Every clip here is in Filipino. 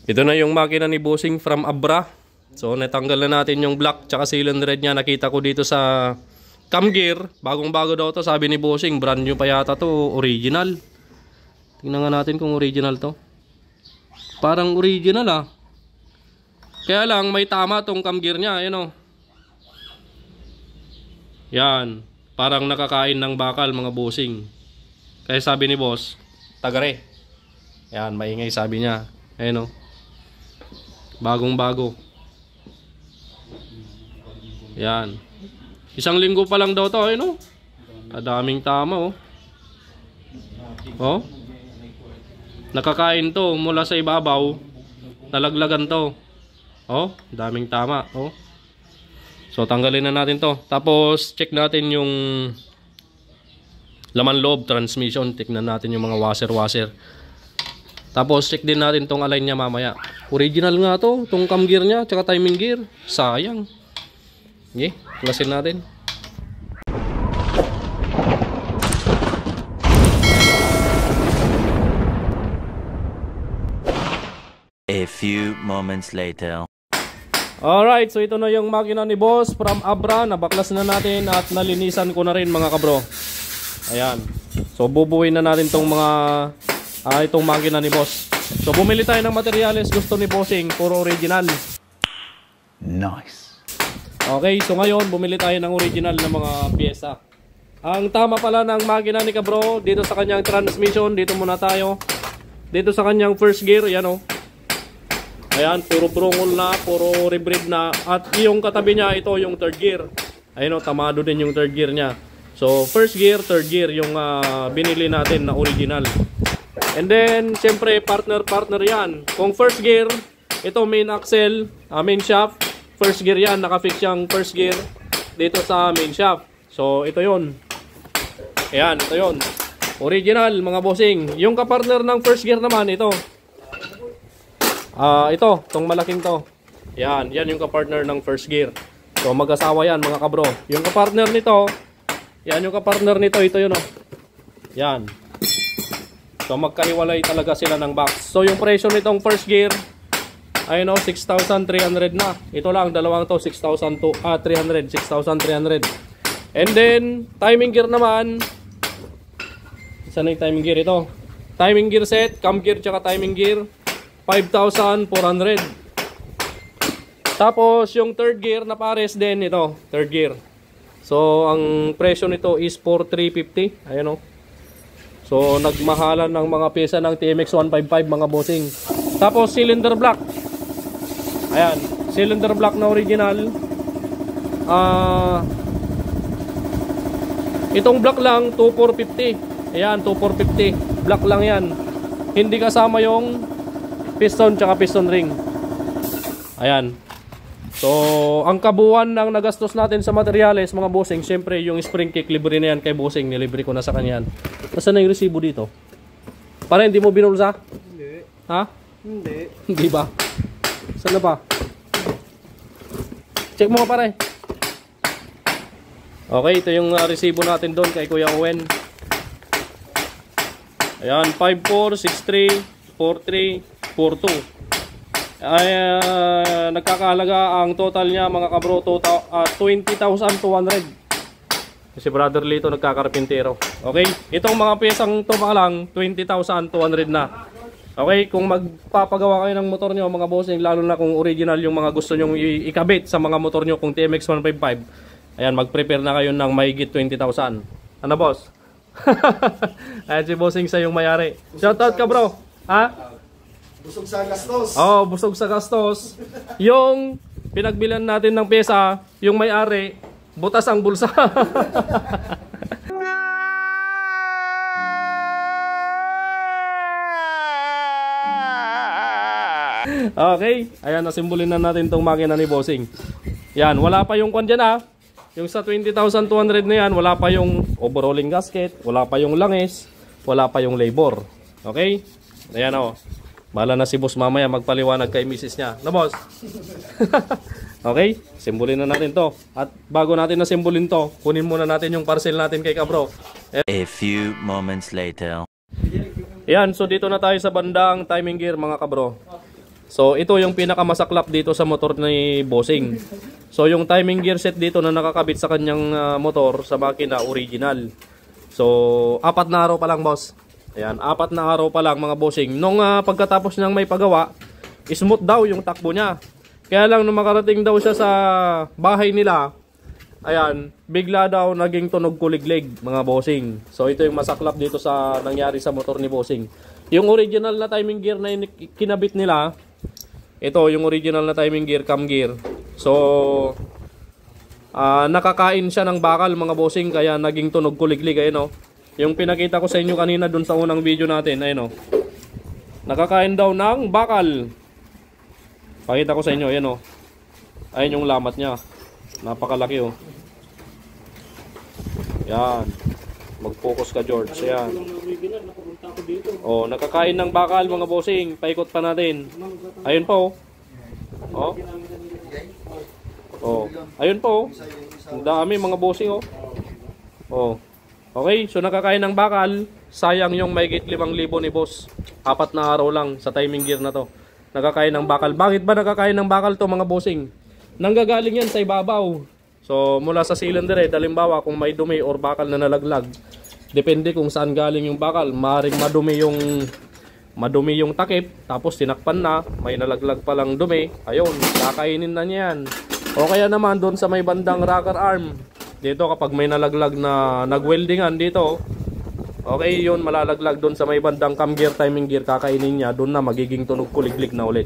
Ito na yung makina ni Bossing from Abra. So natanggal na natin yung block tsaka cylinder niya. Nakita ko dito sa cam gear. Bagong bago daw to, sabi ni Bossing. Brand new pa yata to, original. Tingnan nga natin kung original to. Parang original ah. Kaya lang may tama tong cam gear niya. Ayan o. Yan. Parang nakakain ng bakal mga Bossing. Kaya sabi ni boss, tagare. Yan, maingay sabi niya. Ayan o. Bagong bago. Yan. Isang linggo pa lang daw to, ayun oh. Kadaming tama oh. Oh. Nakakain to mula sa ibabaw. Nalaglagan to. Oh, daming tama oh. So tanggalin na natin to. Tapos check natin yung laman loob, transmission. Tignan natin yung mga washer. Tapos check din natin tong align niya mamaya. Original nga to, tong cam gear niya, tsaka timing gear. Sayang. Okay, klasin natin. A few moments later. Alright, so ito na yung makina ni boss from Abra. Nabaklas na natin at nalinisan ko na rin mga kabro. Ayan. So bubuuin na natin tong mga itong makina ni boss. So bumili tayo ng materyales gusto ni Bossing, puro original. Nice. Okay, so ngayon bumili tayo ng original na mga pyesa. Ang tama pala ng makina ni kabro dito sa kanyang transmission, dito muna tayo. Dito sa kanyang first gear, yan o. Ayan, puro brungol na, puro rebrief na. At yung katabi niya, ito yung third gear. Ayun o, tamado din yung third gear niya. So first gear, third gear yung binili natin na original. And then, siyempre, partner yan. Kung first gear, ito main axle, main shaft. First gear yan, nakafix yung first gear dito sa main shaft. So, ito yon. Ayan, ito yon. Original, mga bossing. Yung kapartner ng first gear naman, ito. Itong malaking to. Yan yung kapartner ng first gear. So, mag-asawa yan, mga kabro. Yung kapartner nito, yan yung kapartner nito, ito yun, oh. Yan. So magkahiwalay talaga sila ng box. So yung presyo nitong first gear ay 6,300 na. Ito lang dalawang to 6,300. And then timing gear naman. Saan na yung timing gear ito? Timing gear set, cam gear tsaka timing gear 5,400. Tapos yung third gear na pares din ito, third gear. So ang presyo nito is 4,350. Ayan o. So nagmahalan ng mga pyesa ng TMX 155 mga bossing. Tapos cylinder block. Ayan, cylinder block na original. Itong block lang 2,450. Ayan, 2,450. Block lang yan. Hindi kasama yung piston tsaka piston ring. Ayan. So ang kabuuan ng nagastos natin sa materyales mga bossing, syempre yung spring kick libre na yan kay bossing, nilibre ko na sa kanya yan. Nasaan na yung resibo dito? Para hindi mo binulsa? Hindi. Ha? Hindi. Hindi ba? Saan na pa? Check mo ka pare. Okay, ito yung resibo natin doon kay Kuya Owen. Ayan, 54634342. Ay nagkakahalaga ang total niya mga kabro 20,200. Si Brother Lito nagkakarpintero. Okay, itong mga piyesang to pa lang 20,200 na. Okay, kung magpapagawa kayo ng motor nyo mga bossing, lalo na kung original yung mga gusto nyo ikabit sa mga motor nyo kung TMX 155, ayan, mag-prepare na kayo ng mahigit 20,000. Ano boss? Ayan si bossing sa yung mayari. Shoutout ka bro. Ha? Busog sa gastos. Oh, busog sa gastos. Yung pinagbilan natin ng pyesa, yung may-ari, butas ang bulsa. Okay, ayan, nasimbolin na natin tong makina ni bossing. Yan, wala pa yung kwan dyan ha. Yung sa 20,200 na yan, wala pa yung overhauling gasket, wala pa yung langis, wala pa yung labor. Okay? Ayan o. Bahala na si boss mamaya magpaliwanag kay misis niya. Na boss? Okay, simbolin na natin to. At bago natin na simbolin to, kunin muna natin yung parcel natin kay Kabro. A few moments later. Yan, so dito na tayo sa bandang timing gear mga Kabro. So ito yung pinakamasaklap dito sa motor ni Bossing. So yung timing gear set dito na nakakabit sa kanyang motor sa makina original. So 4 na araw pa lang, boss. Ayan, 4 na araw pa lang mga bossing. Nung pagkatapos niyang may pagawa, smooth daw yung takbo niya. Kaya lang nung makarating daw siya sa bahay nila, ayan, bigla daw naging tunog kuliglig mga bossing. So ito yung masaklap dito sa nangyari sa motor ni Bossing. Yung original na timing gear na kinabit nila, ito yung original na timing gear, cam gear. So nakakain siya ng bakal mga bossing, kaya naging tunog kuliglig. Ayun, oh. Yung pinakita ko sa inyo kanina dun sa unang video natin, ayun, oh. Nakakain daw ng bakal. Pakita ko sa inyo, ayun, oh. Ayun yung lamat niya. Napakalaki, oh. Yan. Mag-focus ka, George. Yan. Oh, nakakain ng bakal mga bossing. Paikot pa natin. Ayun po, oh. Oh. Ayun po, oh. Ang dami mga bossing, oh. Oh. Okay, so nakakain ng bakal. Sayang yung mahigit 5,000 ni boss. 4 na araw lang sa timing gear na to. Nakakain ng bakal. Bakit ba nakakain ng bakal to mga bossing? Nanggagaling yan sa ibabaw. So mula sa cylinder, halimbawa kung may dumi or bakal na nalaglag, depende kung saan galing yung bakal. Maring madumi yung takip, tapos tinakpan na, may nalaglag palang dumi, ayun, kakainin na niya yan. O kaya naman doon sa may bandang rocker arm, dito kapag may nalaglag na nagweldingan dito, okay, yun malalaglag doon sa may bandang cam gear, timing gear, kakainin niya, doon na magiging tunog kuliglig na ulit.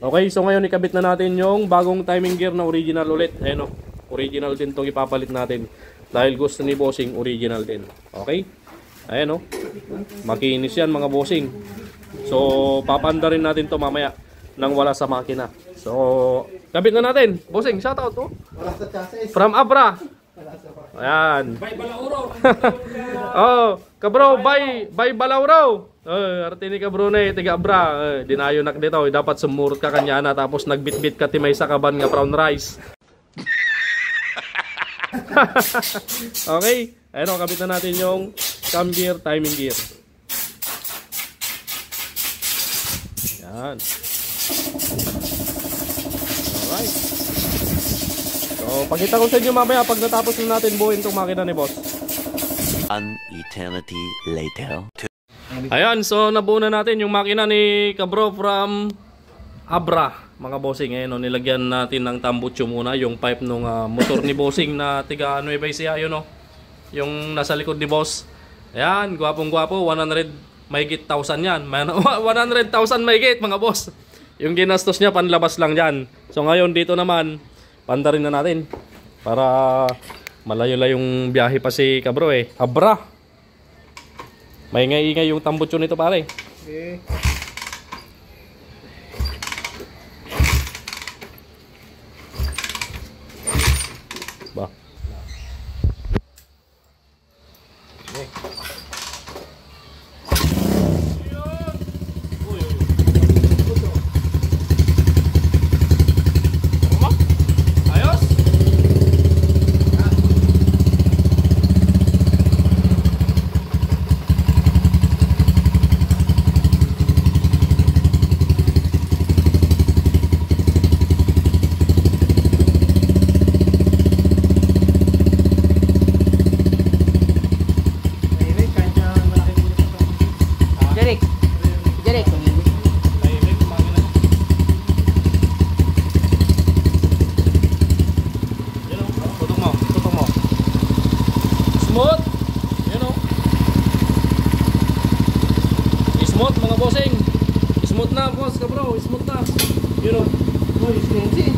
Okay, so ngayon ikabit na natin yung bagong timing gear na original ulit. Ayun, original din itong ipapalit natin. Dahil gusto ni Bossing, original din. Okay? Ayan, makinis yan mga bossing. So, papanda rin natin to mamaya nang wala sa makina. So, kabit na natin. Bossing, shoutout to. From Abra. Ayan. Bye Balauro. Oh, kabro, bye Balauro. Arte ni kabro na tiga Abra. Dinayo nak dito. Dapat sumurot ka kanya na tapos nagbitbit ka timay sa kaban nga brown rice. Okay, ayun, kabit na natin yung cam gear, timing gear. Yan. Alright. So, pakita ko sa inyo mamaya pag natapos na natin buuin itong makina ni boss. An eternity later. Ayan, so nabuo na natin yung makina ni Kabro from Abra. Mga bossing, eh, no, nilagyan natin ng tambucho muna yung pipe nung motor ni Bossing na tiga Nueva Ecija, yun, no? Yung nasa likod ni boss. Ayan, gwapong gwapo, 100 mahigit 1,000 yan. 100,000 mahigit mga boss. Yung ginastos niya panlabas lang dyan. So ngayon dito naman, panda rin na natin para malayo-layong biyahe pa si Kabro, eh. Abra. May ingay-ingay yung tambucho nito, pare. Okay. Ba. Ayos. Smooth. Yun, oh. Smooth mga bossing. Smooth na boss ka bro. Smooth na. Yun, oh. Oh, smooth. Yan.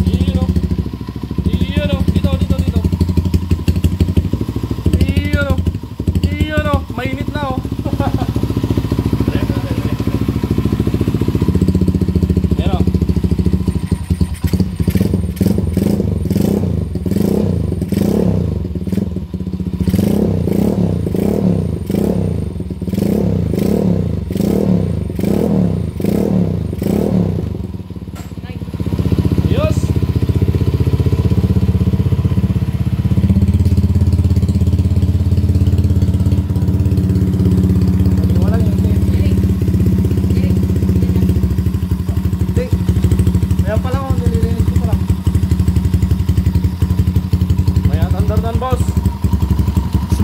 Yun, oh. Yun, oh. Dito. Yun, oh. Yun, oh. Mainit na, oh.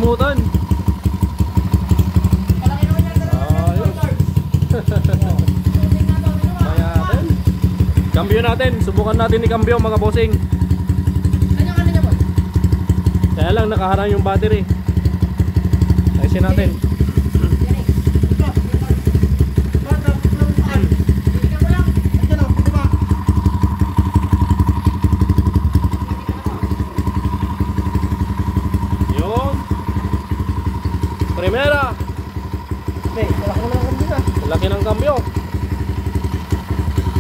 smoothan. Ayos. Kaya natin. Cambio natin. Subukan natin ni cambio mga bossing. Kaya lang nakaharang yung battery. Ayusin natin. Yun. Primera. Laki ng cambio.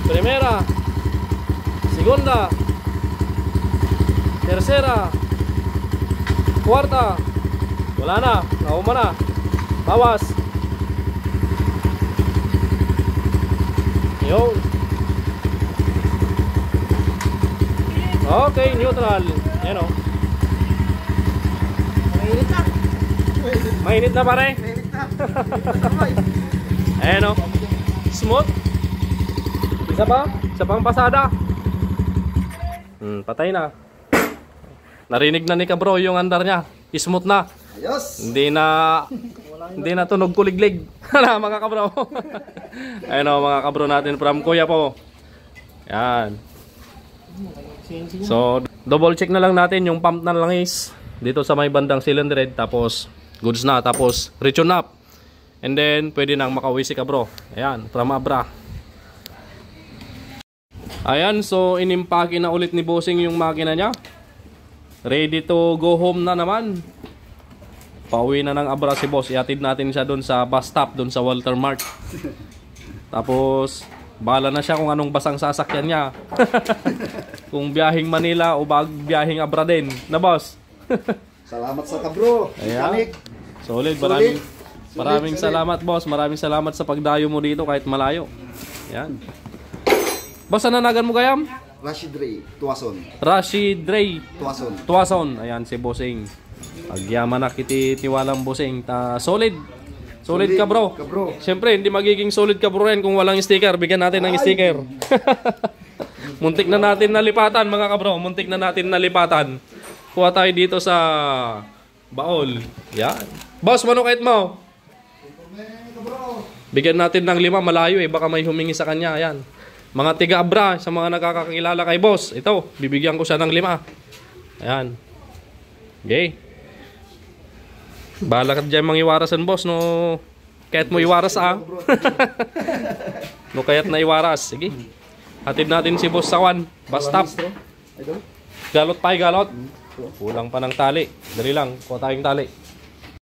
Primera. Segunda. Tercera. Kuwarta. Wala na. Nauma na. Bawas. Yun. Okay, neutral. Yan o. Mainit na pare. Ayan o. Smooth. Isa pa. Isa pang pasada. Patay na. Narinig na ni Kabro yung andar niya. Smooth na. Ayos. Hindi na tunog kuliglig. Mga kabro. Ayun o mga kabro natin from Kuya po. Yan. So double check na lang natin yung pump na langis dito sa may bandang cylinder head. Tapos goods na. Tapos return up. And then pwede nang makauwi si Kabro. Ayan from Abra. Ayan, so inimpake na ulit ni Bossing yung makina niya. Ready to go home na naman. Pauwi na ng Abra si Boss. Iatid natin siya doon sa bus stop, doon sa Walter Mart. Tapos bahala na siya kung anong basang sasakyan niya. Kung biyahing Manila o biyahing Abra din. Na boss? Salamat sa kabro. Ayan. Solid. Maraming salamat boss. Maraming salamat sa pagdayo mo dito kahit malayo. Ayan. Boss, nananagan mo gayam? Rashid Ray, Tuason. Rashid Ray Tuason. Tuason. Ayan si Bossing. Agyaman na kiti tiwalang Bossing. Solid ka bro. Siyempre hindi magiging solid ka bro yan kung walang sticker. Bigyan natin ng sticker. Muntik na natin nalipatan mga kabro. Muntik na natin nalipatan. Kuha tayo dito sa baol. Yan. Boss, manukait mo. Bigyan natin ng 5. Malayo eh. Baka may humingi sa kanya. Ayan. Mga tiga Abra, sa mga nakakakilala kay boss, ito, bibigyan ko siya ng 5. Ayan. Okay. Bahala ka dyan mga iwarasan boss, no? Kaya't mo iwaras No kaya't na iwaras. Sige. Hatid natin si boss sa Kwan. Bus stop. Galot tayo, galot. Kulang pa ng tali. Dali lang, kuha tayong tali.